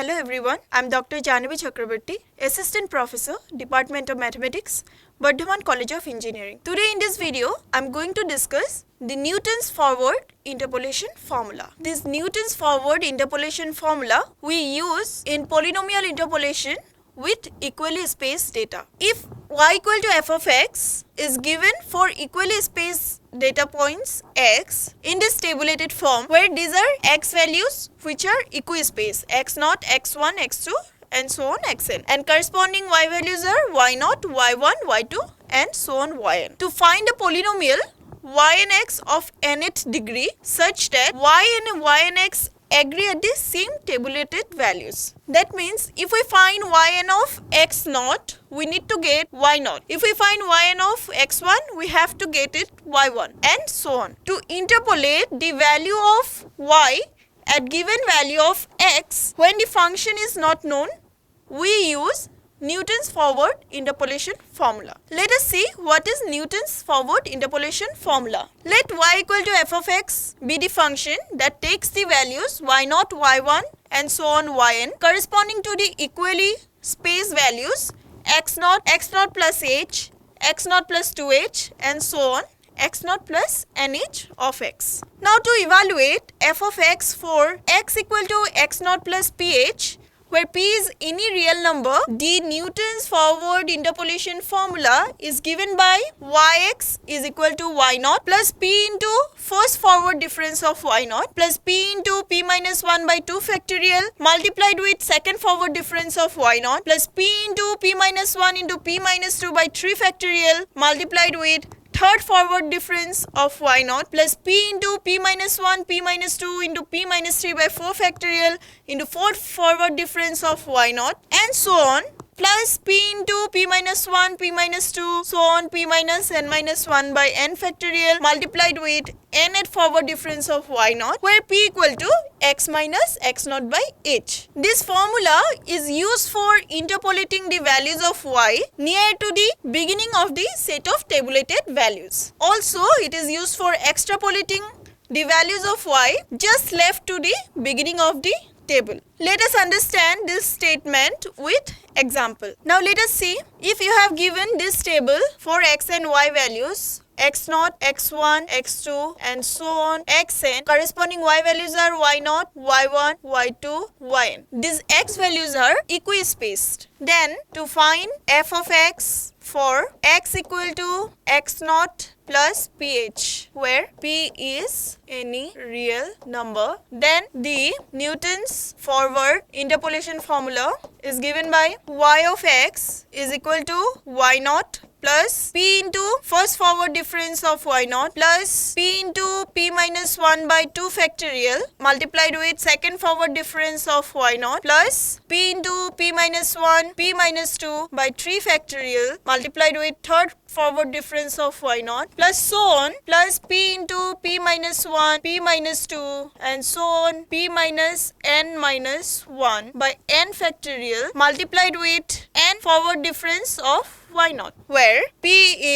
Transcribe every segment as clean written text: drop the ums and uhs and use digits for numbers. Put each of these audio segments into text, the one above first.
Hello everyone, I am Dr. Janavi Chakrabarti, Assistant Professor, Department of Mathematics, Bardhaman College of Engineering. Today in this video, I am going to discuss the Newton's forward interpolation formula. This Newton's forward interpolation formula we use in polynomial interpolation with equally spaced data. If y equal to f of x is given for equally spaced data points x in this tabulated form, where these are x values which are equispaced, x0, x1, x2 and so on xn, and corresponding y values are y0, y1, y2 and so on yn. To find a polynomial yn x of nth degree such that y and yn x agree at the same tabulated values. That means if we find yn of x0, we need to get y0. If we find yn of x1, we have to get it y1 and so on. To interpolate the value of y at given value of x when the function is not known, we use Newton's forward interpolation formula. Let us see what is Newton's forward interpolation formula. Let y equal to f of x be the function that takes the values y0, y1 and so on yn corresponding to the equally spaced values x0, x0 plus h, x0 plus 2h and so on x0 plus nh of x. Now to evaluate f of x for x equal to x0 plus ph, where p is any real number, the Newton's forward interpolation formula is given by yx is equal to y0 plus p into first forward difference of y0 plus p into p minus 1 by 2 factorial multiplied with second forward difference of y0 plus p into p minus 1 into p minus 2 by 3 factorial multiplied with third forward difference of y0 plus p into p minus 1, p minus 2 into p minus 3 by 4 factorial into fourth forward difference of y0 and so on plus p into p minus 1, p minus 2, so on p minus n minus 1 by n factorial multiplied with nth forward difference of y0, where p equal to x minus x0 by h. This formula is used for interpolating the values of y near to the beginning of the set of tabulated values. Also, it is used for extrapolating the values of y just left to the beginning of the table. Let us understand this statement with example. Now let us see, if you have given this table for x and y values x0, x1, x2 and so on xn, corresponding y values are y0, y1, y2, yn. These x values are equispaced. Then to find f of x for x equal to x0 plus ph, where p is any real number, then the Newton's forward interpolation formula is given by y of x is equal to y0 plus p into first forward difference of y0 plus p into p minus 1 by 2 factorial multiplied with second forward difference of y0 plus p into p minus 1, p minus 2 by 3 factorial multiplied with third forward difference of y0 plus so on plus p into p minus 1, p minus 2 and so on p minus n minus 1 by n factorial multiplied with n forward difference of y0, where p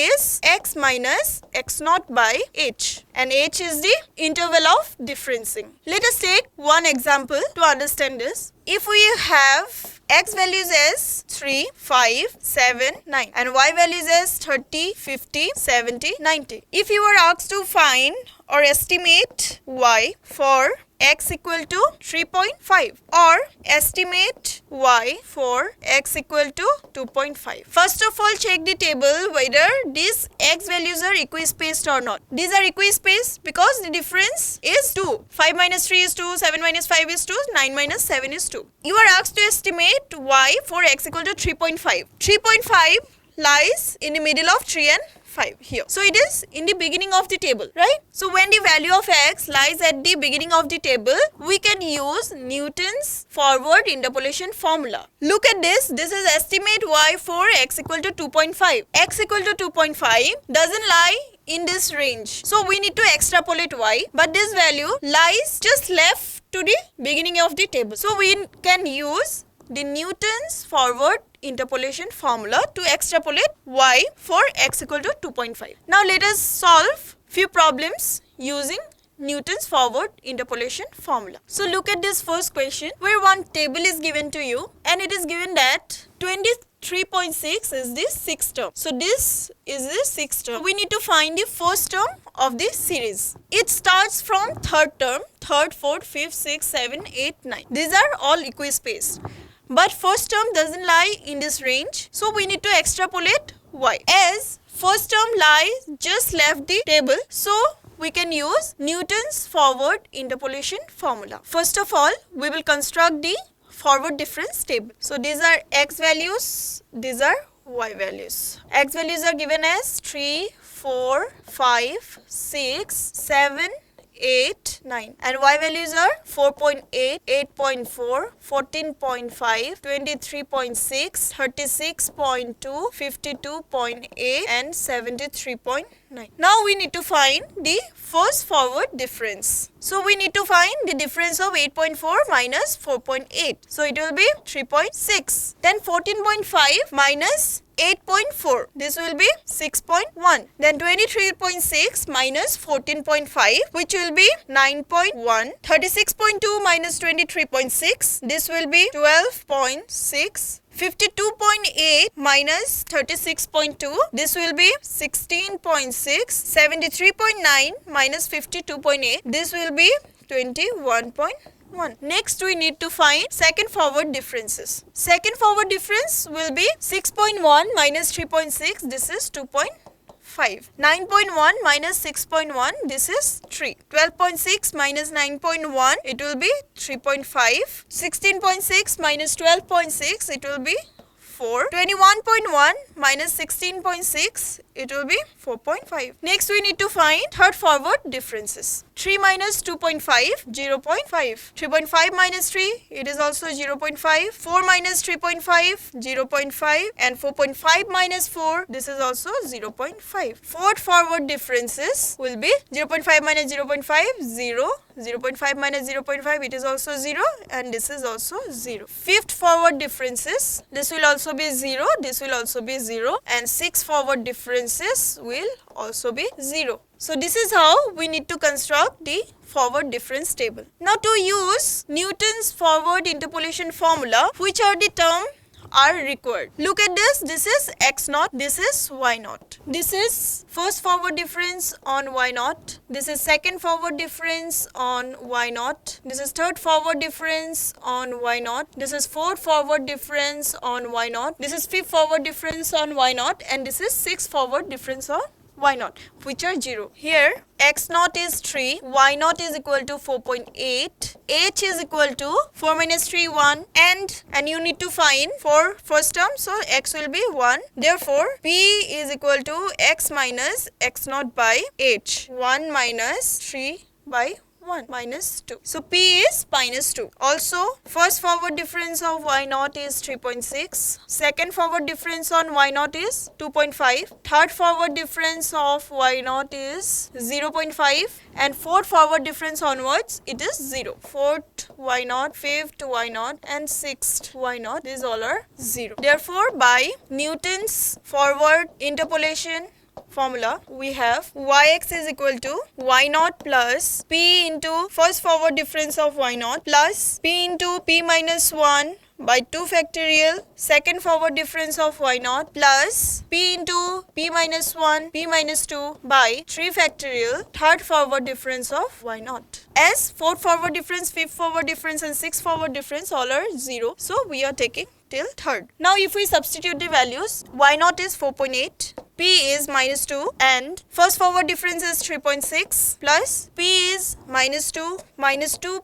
is x minus x0 by h and h is the interval of differencing. Let us take one example to understand this. If we have x values as 3, 5, 7, 9 and y values as 30, 50, 70, 90. If you are asked to find or estimate y for x equal to 3.5 or estimate y for x equal to 2.5. First of all, check the table whether these x values are equispaced or not. These are equispaced because the difference is 2. 5 minus 3 is 2, 7 minus 5 is 2, 9 minus 7 is 2. You are asked to estimate y for x equal to 3.5. 3.5 lies in the middle of 3 and 5 here. So it is in the beginning of the table, right? So when the value of x lies at the beginning of the table, we can use Newton's forward interpolation formula. Look at this. This is estimate y for x equal to 2.5. X equal to 2.5 doesn't lie in this range. So we need to extrapolate y, but this value lies just left to the beginning of the table. So we can use the Newton's forward interpolation formula to extrapolate y for x equal to 2.5. Now let us solve few problems using Newton's forward interpolation formula. So look at this first question where one table is given to you and it is given that 23.6 is the sixth term. So this is the sixth term. We need to find the first term of this series. It starts from third term, third, fourth, fifth, sixth, 7, 8, 9. These are all equispaced. But first term doesn't lie in this range. So we need to extrapolate y. As first term lies just left the table, so we can use Newton's forward interpolation formula. First of all, we will construct the forward difference table. So these are x values, these are y values. X values are given as 3, 4, 5, 6, 7, 8, 9, and y values are 4.8, 8.4, 14.5, 23.6, 36.2, 52.8 and 73.9. Now we need to find the first forward difference. So we need to find the difference of 8.4 minus 4.8. So it will be 3.6. Then 14.5 minus 8.4. This will be 6.1. Then 23.6 minus 14.5, which will be 9.1. 36.2 minus 23.6. This will be 12.6. 52.8 minus 36.2. This will be 16.6. 73.9 minus 52.8. This will be 21.1. Next we need to find second forward differences. Second forward difference will be 6.1 minus 3.6. This is 2.5. 9.1 minus 6.1, this is 3. 12.6 minus 9.1, it will be 3.5. 16.6 minus 12.6, it will be 4. 21.1 minus 16.6, it will be 4.5. Next we need to find third forward differences. 3 minus 2.5, 0.5. 3.5 minus 3, it is also 0.5. 4 minus 3.5, 0.5. And 4.5 minus 4, this is also 0.5. Fourth forward differences will be 0.5 minus 0.5, 0. 0.5 minus 0.5, it is also 0, and this is also 0. Fifth forward differences, this will also be 0, this will also be 0, and sixth forward differences will also be 0. So this is how we need to construct the forward difference table. Now to use Newton's forward interpolation formula, which are the terms are required. Look at this. This is x naught. This is y naught. This is first forward difference on y naught. This is second forward difference on y naught. This is third forward difference on y naught. This is fourth forward difference on y naught. This is fifth forward difference on y naught, and this is sixth forward difference on y naught, which are 0. Here x naught is 3, y naught is equal to 4.8, h is equal to 4 minus 3, 1, and you need to find for first term, so x will be 1. Therefore, p is equal to x minus x naught by h, 1 minus 3 by 1 minus 2. So p is minus 2. Also, first forward difference of y naught is 3.6. Second forward difference on y naught is 2.5. Third forward difference of y naught is 0.5. And fourth forward difference onwards, it is 0. Fourth y naught, fifth y naught, and sixth y naught, these all are 0. Therefore, by Newton's forward interpolation formula, we have yx is equal to y naught plus p into first forward difference of y naught plus p into p minus 1 by 2 factorial second forward difference of y naught plus p into p minus 1 p minus 2 by 3 factorial third forward difference of y naught. As fourth forward difference, fifth forward difference, and sixth forward difference all are 0, so we are taking till third. Now if we substitute the values, y naught is 4.8, p is minus 2, and first forward difference is 3.6 plus p is minus 2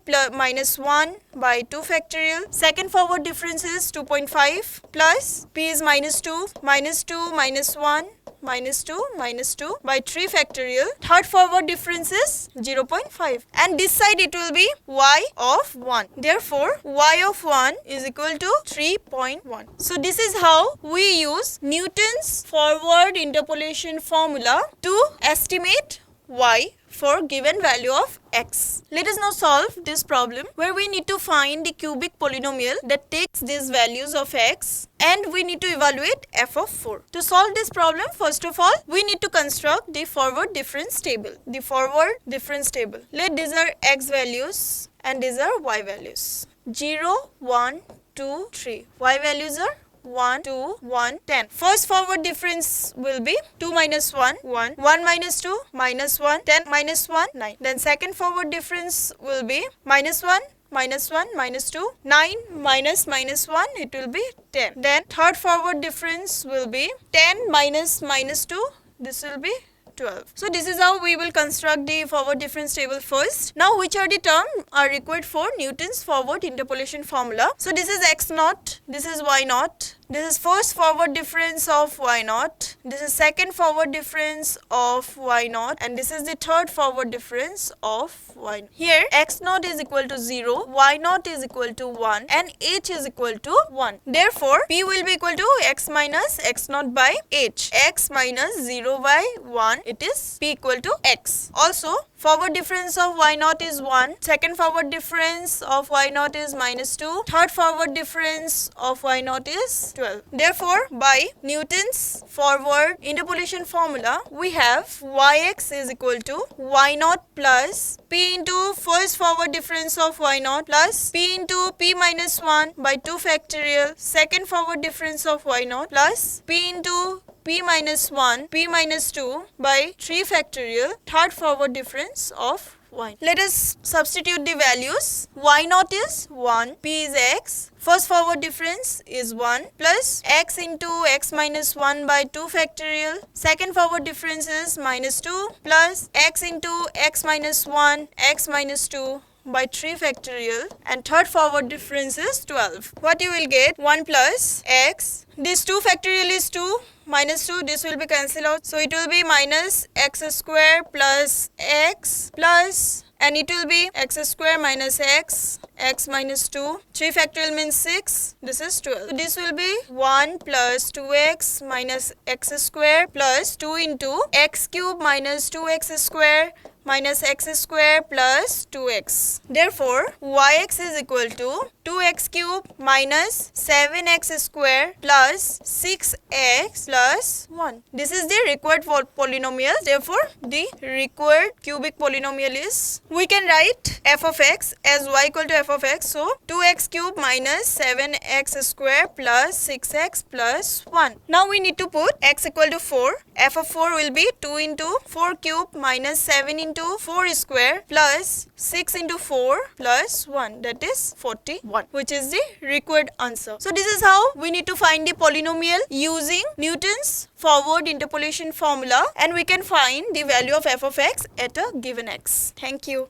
plus minus 1 by 2 factorial. Second forward difference is 2.5 plus p is minus 2 minus 1 minus 2 by 3 factorial. Third forward difference is 0.5, and this side it will be y of 1. Therefore, y of 1 is equal to 3.1. So this is how we use Newton's forward interpolation formula to estimate y for given value of x. Let us now solve this problem where we need to find the cubic polynomial that takes these values of x and we need to evaluate f of 4. To solve this problem, first of all, we need to construct the forward difference table. The forward difference table. Let these are x values and these are y values. 0, 1, 2, 3. Y values are 1, 2, 1, 10. First forward difference will be 2 minus 1, 1. 1 minus 2, minus 1. 10 minus 1, 9. Then second forward difference will be minus 1, minus 1, minus 2. 9 minus 1, it will be 10. Then third forward difference will be 10 minus 2, this will be 12. So this is how we will construct the forward difference table first. Now which are the terms are required for Newton's forward interpolation formula? So this is x naught, this is y naught. This is first forward difference of y naught. This is second forward difference of y naught. And this is the third forward difference of y naught. Here x naught is equal to 0, y naught is equal to 1 and h is equal to 1. Therefore, p will be equal to x minus x naught by h. X minus 0 by 1, it is p equal to x. Also, forward difference of y naught is 1. Second forward difference of y naught is minus 2. Third forward difference of y naught is 12. Therefore, by Newton's forward interpolation formula, we have yx is equal to y naught plus p into first forward difference of y naught plus p into p minus 1 by 2 factorial, second forward difference of y naught plus p into p minus 1, p minus 2 by 3 factorial, third forward difference of y. Let us substitute the values. Y naught is 1, p is x, first forward difference is 1 plus x into x minus 1 by 2 factorial, second forward difference is minus 2 plus x into x minus 1, x minus 2 by 3 factorial and third forward difference is 12. What you will get? 1 plus x, this 2 factorial is 2, minus 2, this will be cancelled out. So it will be minus x square plus x plus, and it will be x square minus x, x minus 2. 3 factorial means 6, this is 12. So this will be 1 plus 2x minus x square plus 2 into x cube minus 2x square minus x square plus 2x. Therefore, yx is equal to 2x cube minus 7x square plus 6x plus 1. This is the required polynomial. Therefore, the required cubic polynomial is, we can write f of x as y equal to f of x. So, 2x cube minus 7x square plus 6x plus 1. Now, we need to put x equal to 4. F of 4 will be 2 into 4 cube minus 7 into 4 square plus 6 into 4 plus 1, that is 41, which is the required answer. So this is how we need to find the polynomial using Newton's forward interpolation formula, and we can find the value of f of x at a given x. Thank you.